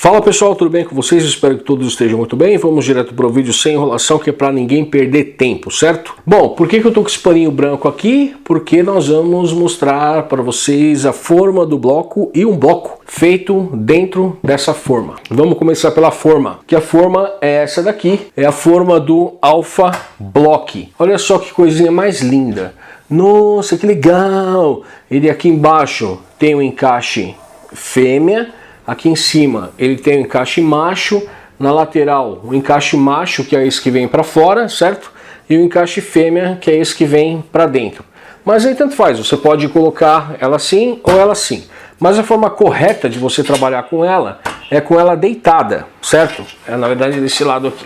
Fala pessoal, tudo bem com vocês? Espero que todos estejam muito bem. Vamos direto para o vídeo sem enrolação, que é para ninguém perder tempo, certo? Bom, por que eu estou com esse paninho branco aqui? Porque nós vamos mostrar para vocês a forma do bloco e um bloco feito dentro dessa forma. Vamos começar pela forma, que a forma é essa daqui, é a forma do Alpha Block. Olha só que coisinha mais linda. Nossa, que legal! Ele aqui embaixo tem um encaixe fêmea. Aqui em cima ele tem um encaixe macho, na lateral o encaixe macho, que é esse que vem para fora, certo? E o encaixe fêmea, que é esse que vem para dentro. Mas aí tanto faz, você pode colocar ela assim ou ela assim. Mas a forma correta de você trabalhar com ela é com ela deitada, certo? É na verdade desse lado aqui.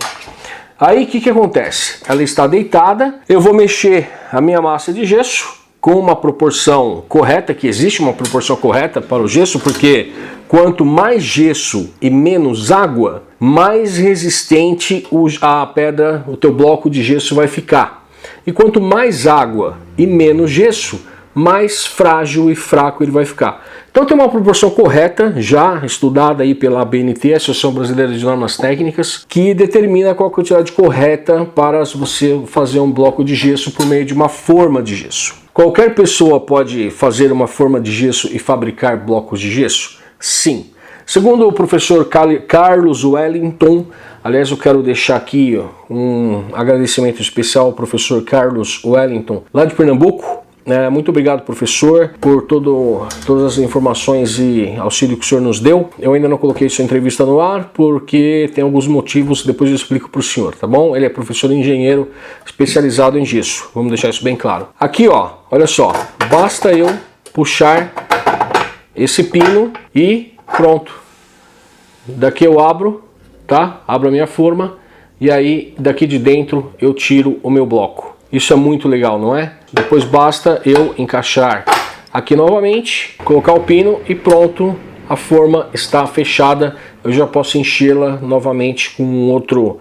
Aí o que acontece? Ela está deitada, eu vou mexer a minha massa de gesso com uma proporção correta, que existe uma proporção correta para o gesso, porque quanto mais gesso e menos água, mais resistente a pedra, o teu bloco de gesso vai ficar. E quanto mais água e menos gesso, mais frágil e fraco ele vai ficar. Então tem uma proporção correta, já estudada aí pela ABNT, Associação Brasileira de Normas Técnicas, que determina qual a quantidade correta para você fazer um bloco de gesso por meio de uma forma de gesso. Qualquer pessoa pode fazer uma forma de gesso e fabricar blocos de gesso? Sim. Segundo o professor Carlos Wellington, aliás, eu quero deixar aqui um agradecimento especial ao professor Carlos Wellington, lá de Pernambuco. Muito obrigado, professor, por todas as informações e auxílio que o senhor nos deu. Eu ainda não coloquei sua entrevista no ar porque tem alguns motivos, depois eu explico para o senhor, tá bom? Ele é professor e engenheiro especializado em gesso, vamos deixar isso bem claro. Aqui, ó, olha só, basta eu puxar esse pino e pronto. Daqui eu abro, tá? Abro a minha forma e aí daqui de dentro eu tiro o meu bloco. Isso é muito legal, não é? Depois basta eu encaixar aqui novamente, colocar o pino e pronto, a forma está fechada. Eu já posso enchê-la novamente com outro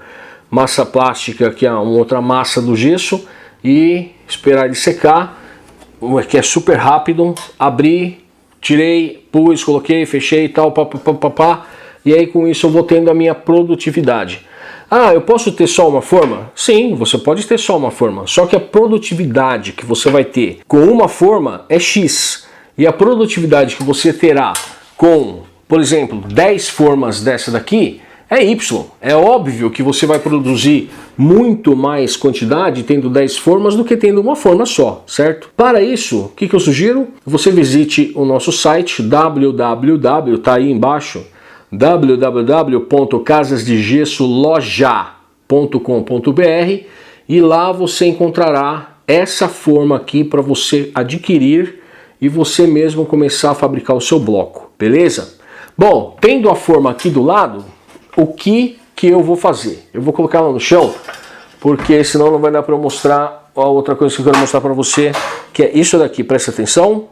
massa plástica, que é uma outra massa do gesso, e esperar ele secar, que é super rápido. Abri, tirei, pus, coloquei, fechei e tal, papapá, e aí com isso eu vou tendo a minha produtividade. Ah, eu posso ter só uma forma? Sim, você pode ter só uma forma, só que a produtividade que você vai ter com uma forma é X, e a produtividade que você terá com, por exemplo, 10 formas dessa daqui é Y. É óbvio que você vai produzir muito mais quantidade tendo 10 formas do que tendo uma forma só, certo? Para isso, o que eu sugiro? Você visite o nosso site www, tá aí embaixo, www.casasdegesoloja.com.br, e lá você encontrará essa forma aqui para você adquirir e você mesmo começar a fabricar o seu bloco, beleza? Bom, tendo a forma aqui do lado, o que eu vou fazer? Eu vou colocar ela no chão, porque senão não vai dar para eu mostrar a outra coisa que eu quero mostrar para você, que é isso daqui, presta atenção.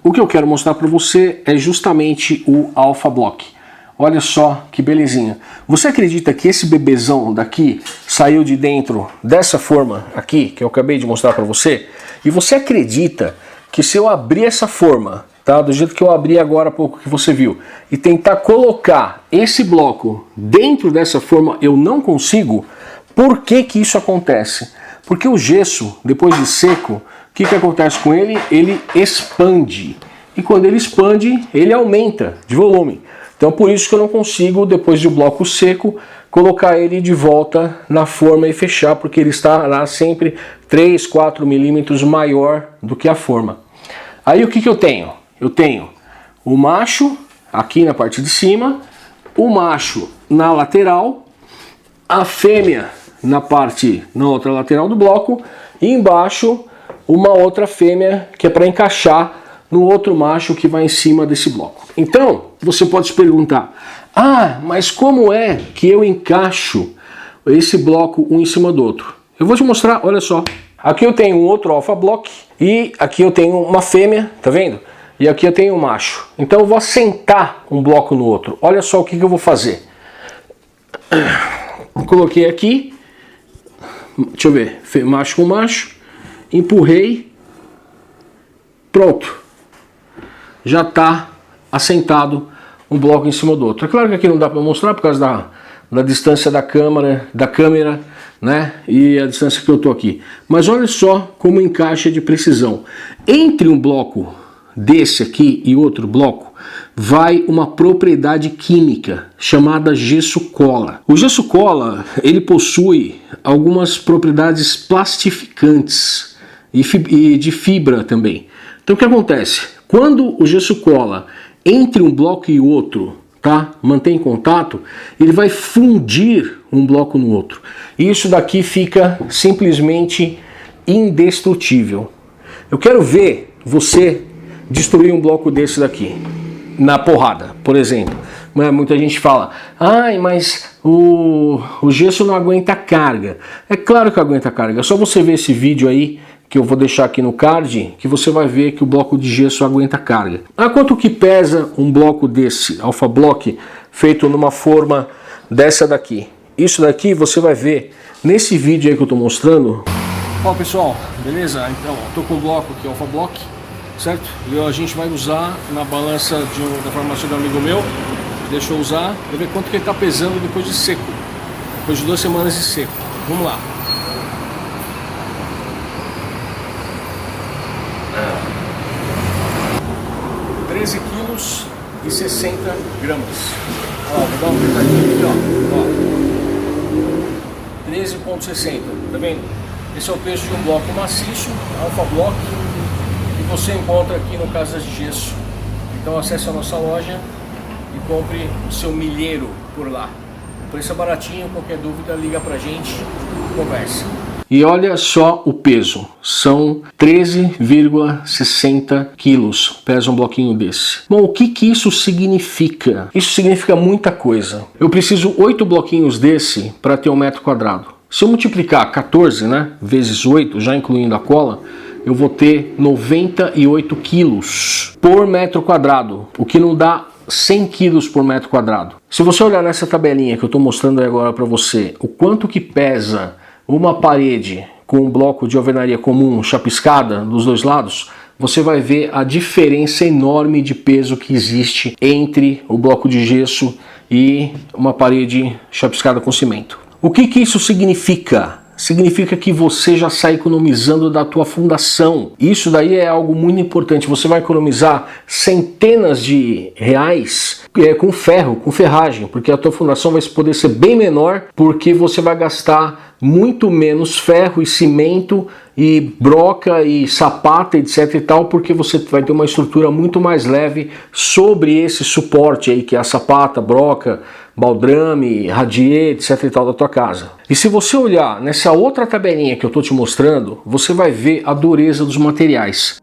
O que eu quero mostrar para você é justamente o Alpha Block. Olha só que belezinha. Você acredita que esse bebezão daqui saiu de dentro dessa forma aqui, que eu acabei de mostrar para você? E você acredita que se eu abrir essa forma, tá, do jeito que eu abri agora há pouco que você viu, e tentar colocar esse bloco dentro dessa forma, eu não consigo? Por que que isso acontece? Porque o gesso, depois de seco, o que acontece com ele? Ele expande. E quando ele expande, ele aumenta de volume. Então por isso que eu não consigo, depois de um bloco seco, colocar ele de volta na forma e fechar, porque ele estará sempre 3, 4 milímetros maior do que a forma. Aí o que eu tenho? Eu tenho o macho aqui na parte de cima, o macho na lateral, a fêmea na outra lateral do bloco, e embaixo uma outra fêmea que é para encaixar no outro macho que vai em cima desse bloco. Então, você pode se perguntar, mas como é que eu encaixo esse bloco um em cima do outro? Eu vou te mostrar, olha só. Aqui eu tenho um outro Alpha Block e aqui eu tenho uma fêmea, tá vendo? E aqui eu tenho um macho. Então eu vou assentar um bloco no outro. Olha só o que eu vou fazer. Coloquei aqui, deixa eu ver, macho com macho, empurrei, pronto. Já está assentado um bloco em cima do outro. É claro que aqui não dá para mostrar por causa da distância da câmera, né? E a distância que eu tô aqui. Mas olha só como encaixa de precisão. Entre um bloco desse aqui e outro bloco, vai uma propriedade química chamada gesso-cola. O gesso-cola, ele possui algumas propriedades plastificantes e de fibra também. Então o que acontece? Quando o gesso-cola entre um bloco e outro, tá, mantém contato, ele vai fundir um bloco no outro. E isso daqui fica simplesmente indestrutível. Eu quero ver você destruir um bloco desse daqui na porrada, por exemplo. Muita gente fala, ai, mas o gesso não aguenta carga. É claro que aguenta carga, é só você ver esse vídeo aí, que eu vou deixar aqui no card, que você vai ver que o bloco de gesso aguenta carga. Ah, quanto que pesa um bloco desse, Alpha Block, feito numa forma dessa daqui? Isso daqui você vai ver nesse vídeo aí que eu tô mostrando. Ó, pessoal, beleza? Então, eu tô com o bloco aqui, Alpha Block, certo? E a gente vai usar na balança da farmácia do amigo meu. Deixa eu usar, pra ver quanto que ele tá pesando depois de seco. Depois de 2 semanas de seco. Vamos lá. É. 13 quilos e 60 gramas. Ó, vou dar uma apertadinha aqui, ó. 13,60, tá vendo? Esse é o peso de um bloco maciço, Alpha Block, que você encontra aqui no Casas de Gesso. Então acesse a nossa loja e compre o seu milheiro por lá. O preço é baratinho, qualquer dúvida liga pra gente, conversa. E olha só o peso, são 13,60 quilos, pesa um bloquinho desse. Bom, o que que isso significa? Isso significa muita coisa. Eu preciso 8 bloquinhos desse para ter 1 metro quadrado. Se eu multiplicar 14, né, vezes 8, já incluindo a cola, eu vou ter 98 quilos por metro quadrado, o que não dá 100 quilos por metro quadrado. Se você olhar nessa tabelinha que eu estou mostrando agora para você, o quanto que pesa uma parede com um bloco de alvenaria comum chapiscada dos dois lados, você vai ver a diferença enorme de peso que existe entre o bloco de gesso e uma parede chapiscada com cimento. O que que isso significa? Significa que você já sai economizando da tua fundação. Isso daí é algo muito importante. Você vai economizar centenas de reais com ferro, com ferragem, porque a tua fundação vai poder ser bem menor, porque você vai gastar muito menos ferro e cimento e broca e sapata, etc e tal, porque você vai ter uma estrutura muito mais leve sobre esse suporte aí, que é a sapata, broca, baldrame, radier, etc e tal da tua casa. E se você olhar nessa outra tabelinha que eu estou te mostrando, você vai ver a dureza dos materiais.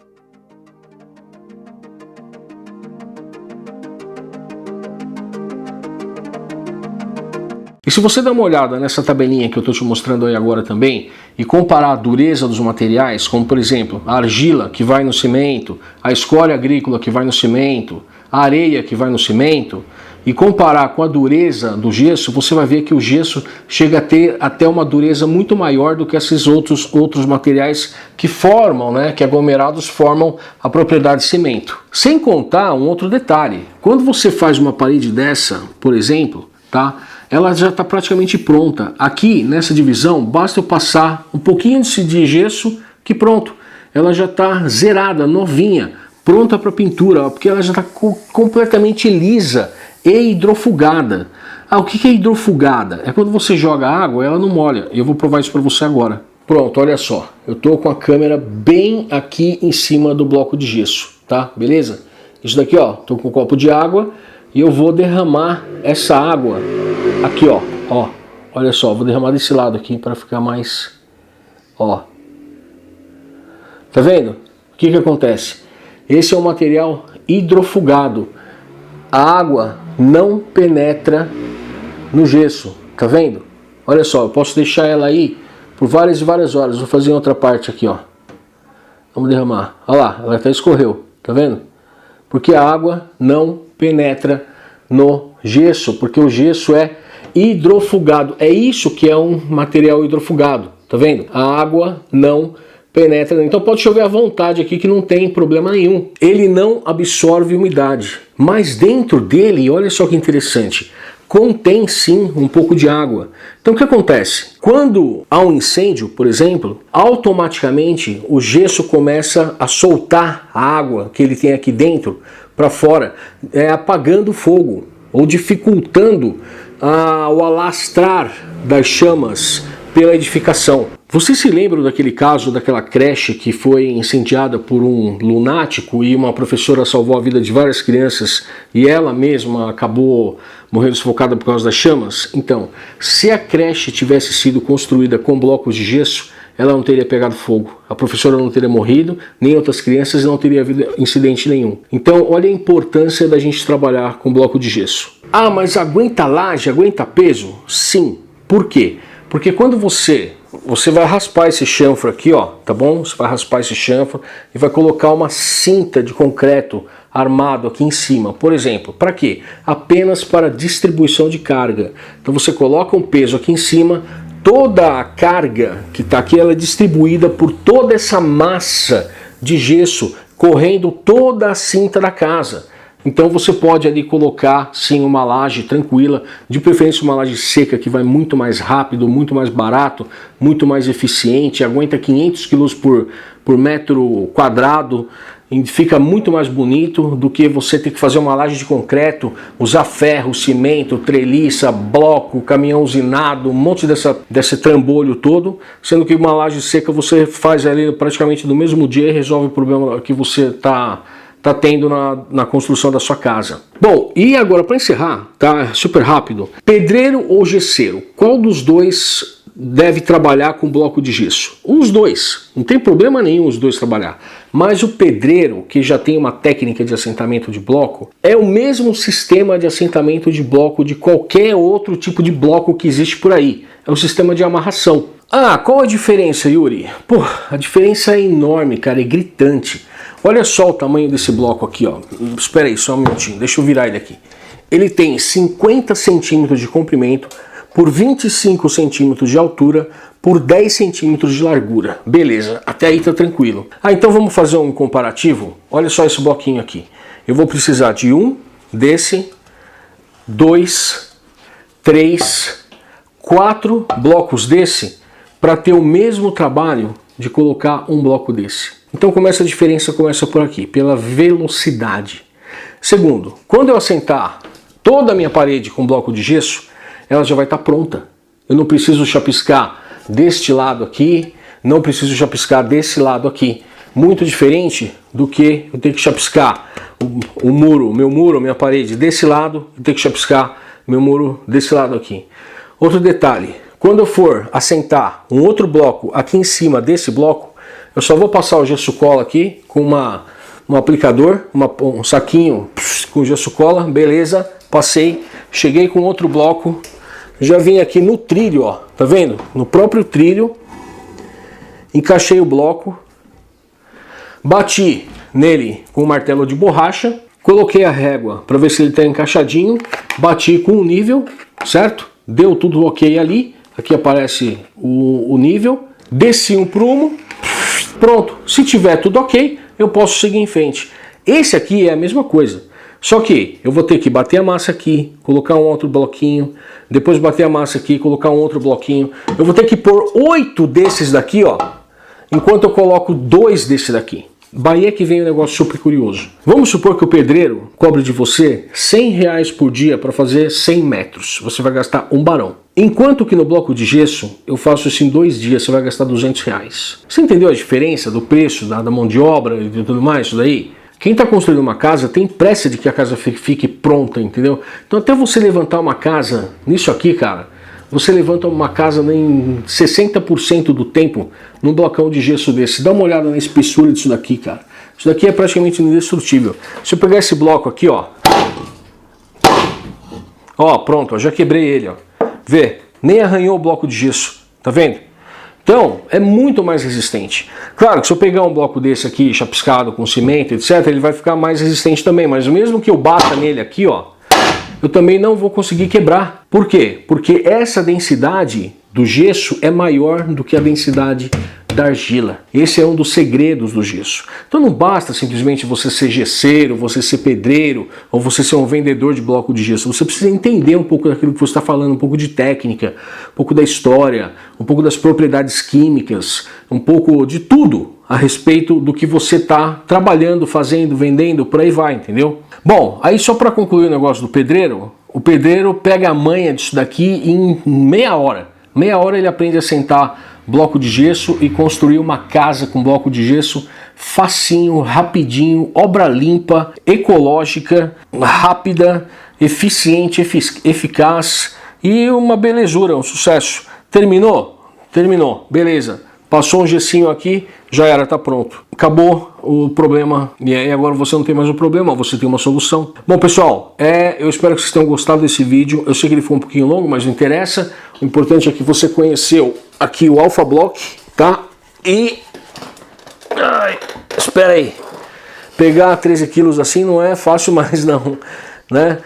E se você dar uma olhada nessa tabelinha que eu estou te mostrando aí agora também, e comparar a dureza dos materiais, como por exemplo, a argila que vai no cimento, a escória agrícola que vai no cimento, a areia que vai no cimento, e comparar com a dureza do gesso, você vai ver que o gesso chega a ter até uma dureza muito maior do que esses outros materiais que formam, né, que aglomerados formam a propriedade cimento. Sem contar um outro detalhe, quando você faz uma parede dessa, por exemplo, tá, ela já está praticamente pronta. Aqui nessa divisão basta eu passar um pouquinho de gesso que pronto, ela já está zerada, novinha, pronta para pintura, porque ela já está completamente lisa e hidrofugada. Ah, o que é hidrofugada? É quando você joga água, ela não molha. Eu vou provar isso para você agora. Pronto, olha só. Eu estou com a câmera bem aqui em cima do bloco de gesso, tá? Beleza? Isso daqui, ó, estou com um copo de água e eu vou derramar essa água aqui, ó. Ó, olha só, vou derramar desse lado aqui para ficar mais, ó. Tá vendo? O que acontece? Esse é um material hidrofugado. A água não penetra no gesso, tá vendo? Olha só, eu posso deixar ela aí por várias e várias horas. Vou fazer outra parte aqui, ó. Vamos derramar. Olha lá, ela até escorreu, tá vendo? Porque a água não penetra no gesso, porque o gesso é hidrofugado. É isso que é um material hidrofugado, tá vendo? A água não penetra. Então pode chover à vontade aqui que não tem problema nenhum. Ele não absorve umidade. Mas dentro dele, olha só que interessante, contém sim um pouco de água. Então o que acontece? Quando há um incêndio, por exemplo, automaticamente o gesso começa a soltar a água que ele tem aqui dentro para fora, apagando o fogo ou dificultando o alastrar das chamas pela edificação. Vocês se lembram daquele caso daquela creche que foi incendiada por um lunático e uma professora salvou a vida de várias crianças e ela mesma acabou morrendo sufocada por causa das chamas? Então, se a creche tivesse sido construída com blocos de gesso, ela não teria pegado fogo, a professora não teria morrido, nem outras crianças, e não teria havido incidente nenhum. Então, olha a importância da gente trabalhar com bloco de gesso. Ah, mas aguenta laje, aguenta peso? Sim. Por quê? Porque quando você vai raspar esse chanfro aqui, ó, tá bom? Você vai raspar esse chanfro e vai colocar uma cinta de concreto armado aqui em cima. Por exemplo, para quê? Apenas para distribuição de carga. Então você coloca um peso aqui em cima, toda a carga que está aqui ela é distribuída por toda essa massa de gesso correndo toda a cinta da casa. Então você pode ali colocar sim uma laje tranquila, de preferência uma laje seca que vai muito mais rápido, muito mais barato, muito mais eficiente, aguenta 500 kg por metro quadrado, e fica muito mais bonito do que você ter que fazer uma laje de concreto, usar ferro, cimento, treliça, bloco, caminhão usinado, um monte desse trambolho todo, sendo que uma laje seca você faz ali praticamente no mesmo dia e resolve o problema que você está tendo na construção da sua casa. Bom, e agora para encerrar, tá? Super rápido. Pedreiro ou gesseiro? Qual dos dois deve trabalhar com bloco de gesso? Os dois. Não tem problema nenhum os dois trabalhar. Mas o pedreiro, que já tem uma técnica de assentamento de bloco, é o mesmo sistema de assentamento de bloco de qualquer outro tipo de bloco que existe por aí. É o sistema de amarração. Ah, qual a diferença, Yuri? Pô, a diferença é enorme, cara, é gritante. Olha só o tamanho desse bloco aqui, ó. Espera aí, só um minutinho, deixa eu virar ele aqui. Ele tem 50 centímetros de comprimento por 25 centímetros de altura por 10 centímetros de largura. Beleza, até aí tá tranquilo. Ah, então vamos fazer um comparativo? Olha só esse bloquinho aqui. Eu vou precisar de um desse, 2, 3, 4 blocos desse para ter o mesmo trabalho de colocar um bloco desse. Então a diferença começa por aqui, pela velocidade. Segundo, quando eu assentar toda a minha parede com bloco de gesso, ela já vai estar pronta. Eu não preciso chapiscar deste lado aqui, não preciso chapiscar desse lado aqui. Muito diferente do que eu ter que chapiscar o muro, minha parede desse lado, eu ter que chapiscar meu muro desse lado aqui. Outro detalhe, quando eu for assentar um outro bloco aqui em cima desse bloco, eu só vou passar o gesso cola aqui com um aplicador, um saquinho com gesso cola, beleza, passei, cheguei com outro bloco, já vim aqui no trilho, ó, tá vendo? No próprio trilho, encaixei o bloco, bati nele com um martelo de borracha, coloquei a régua para ver se ele está encaixadinho, bati com o nível, certo? Deu tudo ok ali, aqui aparece o nível, desci um prumo, pronto. Se tiver tudo ok, eu posso seguir em frente. Esse aqui é a mesma coisa, só que eu vou ter que bater a massa aqui, colocar um outro bloquinho, depois bater a massa aqui, colocar um outro bloquinho. Eu vou ter que pôr 8 desses daqui, ó, enquanto eu coloco 2 desse daqui. Daí é que vem um negócio super curioso. Vamos supor que o pedreiro cobre de você R$100 por dia para fazer 100 metros. Você vai gastar um barão. Enquanto que no bloco de gesso, eu faço isso em 2 dias, você vai gastar R$200. Você entendeu a diferença do preço, da mão de obra e tudo mais, isso daí? Quem está construindo uma casa tem pressa de que a casa fique pronta, entendeu? Então até você levantar uma casa nisso aqui, cara, você levanta uma casa em 60% do tempo num blocão de gesso desse. Dá uma olhada na espessura disso daqui, cara. Isso daqui é praticamente indestrutível. Se eu pegar esse bloco aqui, ó. Ó, pronto, ó, já quebrei ele, ó. Vê, nem arranhou o bloco de gesso. Tá vendo? Então, é muito mais resistente. Claro que se eu pegar um bloco desse aqui, chapiscado com cimento, etc., ele vai ficar mais resistente também. Mas mesmo que eu bata nele aqui, ó, eu também não vou conseguir quebrar. Por quê? Porque essa densidade do gesso é maior do que a densidade da argila. Esse é um dos segredos do gesso. Então não basta simplesmente você ser gesseiro, você ser pedreiro, ou você ser um vendedor de bloco de gesso. Você precisa entender um pouco daquilo que você está falando, um pouco de técnica, um pouco da história, um pouco das propriedades químicas, um pouco de tudo a respeito do que você está trabalhando, fazendo, vendendo, por aí vai, entendeu? Bom, aí só para concluir o negócio do pedreiro, o pedreiro pega a manha disso daqui em meia hora. Meia hora ele aprende a sentar bloco de gesso e construir uma casa com bloco de gesso facinho, rapidinho, obra limpa, ecológica, rápida, eficiente, eficaz e uma belezura, um sucesso. Terminou? Terminou, beleza. Passou um gessinho aqui, já era, tá pronto. Acabou o problema e aí agora você não tem mais um problema, você tem uma solução. Bom pessoal, eu espero que vocês tenham gostado desse vídeo. Eu sei que ele foi um pouquinho longo, mas não interessa. O importante é que você conheceu aqui o Alpha Block, tá? E... espera aí. Pegar 13 quilos assim não é fácil mais não, né?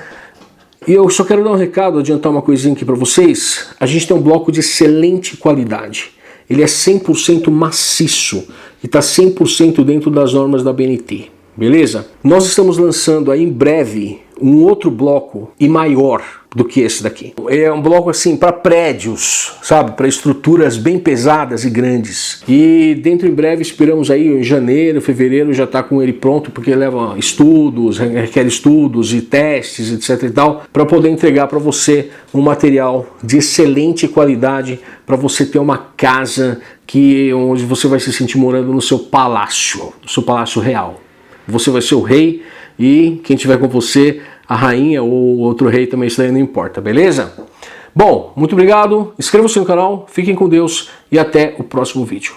E eu só quero dar um recado, adiantar uma coisinha aqui para vocês. A gente tem um bloco de excelente qualidade. Ele é 100% maciço e está 100% dentro das normas da BNT, beleza? Nós estamos lançando aí em breve um outro bloco e maior do que esse daqui. É um bloco assim para prédios, sabe? Para estruturas bem pesadas e grandes. E dentro em breve, esperamos aí em janeiro, fevereiro já tá com ele pronto, porque leva estudos, requer estudos e testes, etc e tal, para poder entregar para você um material de excelente qualidade para você ter uma casa onde você vai se sentir morando no seu palácio real. Você vai ser o rei e quem tiver com você, a rainha ou outro rei também, isso daí não importa, beleza? Bom, muito obrigado, inscreva-se no canal, fiquem com Deus e até o próximo vídeo.